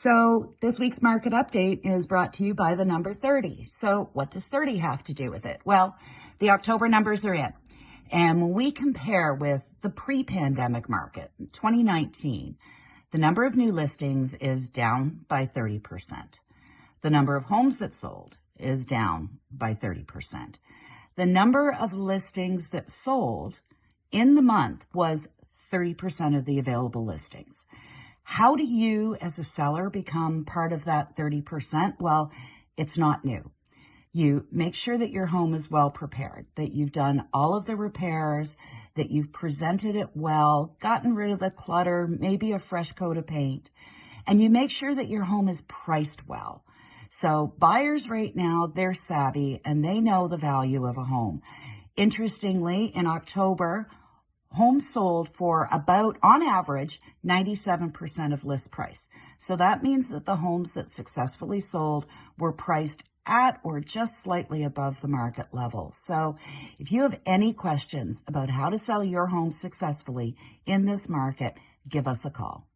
So this week's market update is brought to you by the number 30. So what does 30 have to do with it? Well, the October numbers are in. And when we compare with the pre-pandemic market, 2019, the number of new listings is down by 30%. The number of homes that sold is down by 30%. The number of listings that sold in the month was 30% of the available listings. How do you, as a seller, become part of that 30%? Well, it's not new. You make sure that your home is well prepared, that you've done all of the repairs, that you've presented it well, gotten rid of the clutter, maybe a fresh coat of paint, and you make sure that your home is priced well. So buyers right now, they're savvy and they know the value of a home. Interestingly, in October, homes sold for about, on average, 97% of list price. So that means that the homes that successfully sold were priced at or just slightly above the market level. So if you have any questions about how to sell your home successfully in this market, give us a call.